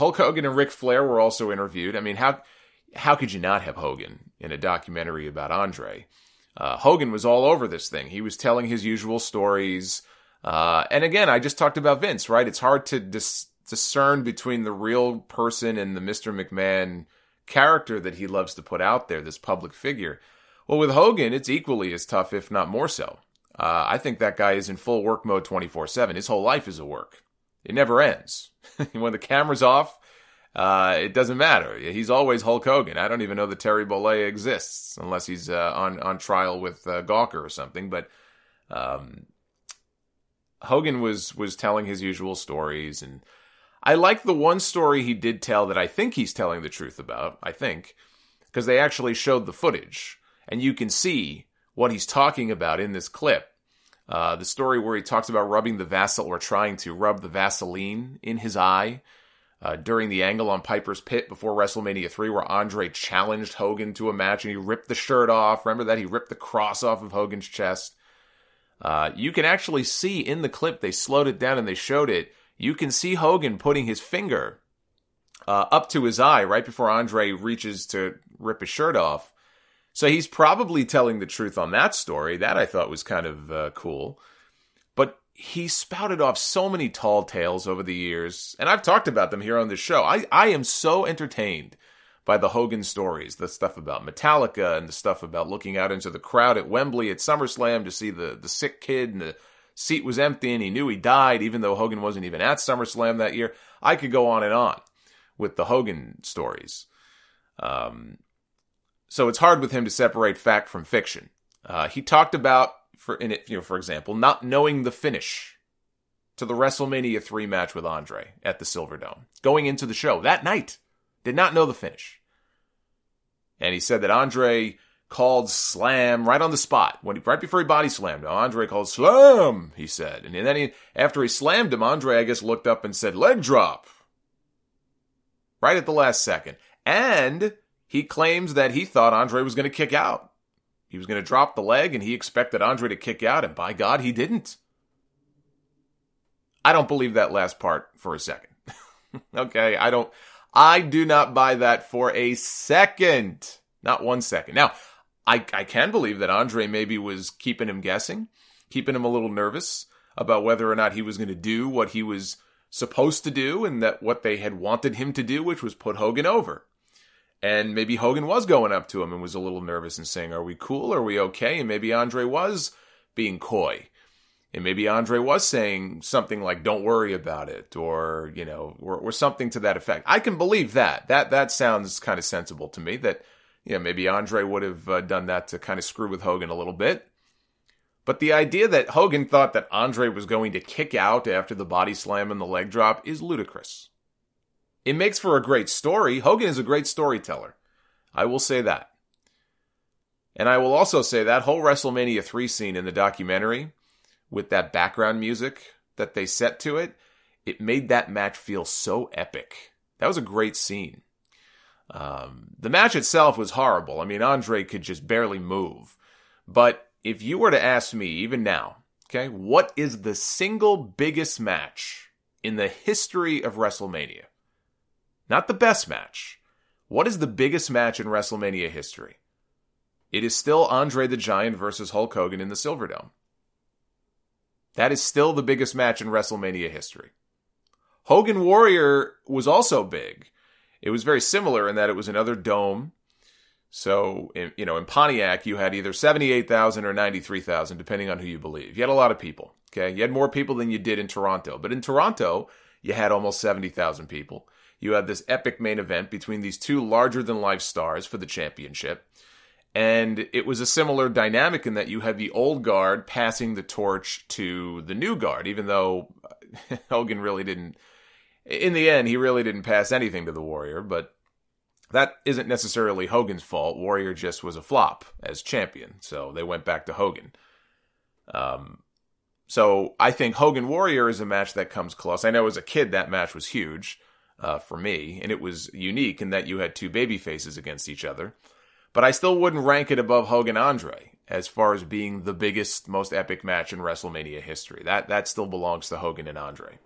Hulk Hogan and Ric Flair were also interviewed. I mean, how could you not have Hogan in a documentary about Andre? Hogan was all over this thing. He was telling his usual stories. And again, I just talked about Vince, right? It's hard to discern between the real person and the Mr. McMahon character that he loves to put out there, this public figure. Well, with Hogan, it's equally as tough, if not more so. I think that guy is in full work mode 24/7. His whole life is a work. It never ends. When the camera's off, it doesn't matter. He's always Hulk Hogan. I don't even know that Terry Bollea exists unless he's on trial with Gawker or something. But Hogan was telling his usual stories, and I like the one story he did tell that I think he's telling the truth about. I think because they actually showed the footage, and you can see what he's talking about in this clip. The story where he talks about rubbing the Vaseline, or trying to rub the Vaseline in his eye during the angle on Piper's Pit before WrestleMania 3, where Andre challenged Hogan to a match and he ripped the shirt off. Remember that? He ripped the cross off of Hogan's chest. You can actually see in the clip, they slowed it down and they showed it. You can see Hogan putting his finger up to his eye right before Andre reaches to rip his shirt off. So he's probably telling the truth on that story. That I thought was kind of cool. But he spouted off so many tall tales over the years, and I've talked about them here on this show. I am so entertained by the Hogan stories, the stuff about Metallica and the stuff about looking out into the crowd at Wembley at SummerSlam to see the sick kid and the seat was empty and he knew he died even though Hogan wasn't even at SummerSlam that year. I could go on and on with the Hogan stories. So it's hard with him to separate fact from fiction. He talked about, for example, not knowing the finish to the WrestleMania 3 match with Andre at the Silverdome. Going into the show that night, did not know the finish. And he said that Andre called slam right on the spot, right before he body slammed him. Andre called slam, he said. And then after he slammed him, Andre, I guess, looked up and said, leg drop. Right at the last second. And he claims that he thought Andre was going to kick out. He was going to drop the leg, and he expected Andre to kick out, and by God, he didn't. I don't believe that last part for a second. Okay, I do not buy that for a second. Not 1 second. Now, I can believe that Andre maybe was keeping him guessing, keeping him a little nervous about whether or not he was going to do what he was supposed to do, and that what they had wanted him to do, which was put Hogan over. And maybe Hogan was going up to him and was a little nervous and saying, are we cool? Are we okay? And maybe Andre was being coy. And maybe Andre was saying something like, don't worry about it, or, or something to that effect. I can believe that. That sounds kind of sensible to me, that, maybe Andre would have done that to kind of screw with Hogan a little bit. But the idea that Hogan thought that Andre was going to kick out after the body slam and the leg drop is ludicrous. It makes for a great story. Hogan is a great storyteller. I will say that. And I will also say that whole WrestleMania 3 scene in the documentary, with that background music that they set to it, it made that match feel so epic. That was a great scene. The match itself was horrible. I mean, Andre could just barely move. But if you were to ask me, even now, okay, what is the single biggest match in the history of WrestleMania? Not the best match. What is the biggest match in WrestleMania history? It is still Andre the Giant versus Hulk Hogan in the Silverdome. That is still the biggest match in WrestleMania history. Hogan Warrior was also big. It was very similar in that it was another dome. So, in Pontiac, you had either 78,000 or 93,000, depending on who you believe. You had a lot of people, okay? You had more people than you did in Toronto. But in Toronto, you had almost 70,000 people. You had this epic main event between these two larger-than-life stars for the championship. And it was a similar dynamic in that you had the old guard passing the torch to the new guard, even though Hogan really didn't. In the end, he really didn't pass anything to the Warrior, but that isn't necessarily Hogan's fault. Warrior just was a flop as champion, so they went back to Hogan. So I think Hogan Warrior is a match that comes close. I know as a kid that match was huge for me, and it was unique in that you had two baby faces against each other. But I still wouldn't rank it above Hogan Andre as far as being the biggest, most epic match in WrestleMania history. That still belongs to Hogan and Andre.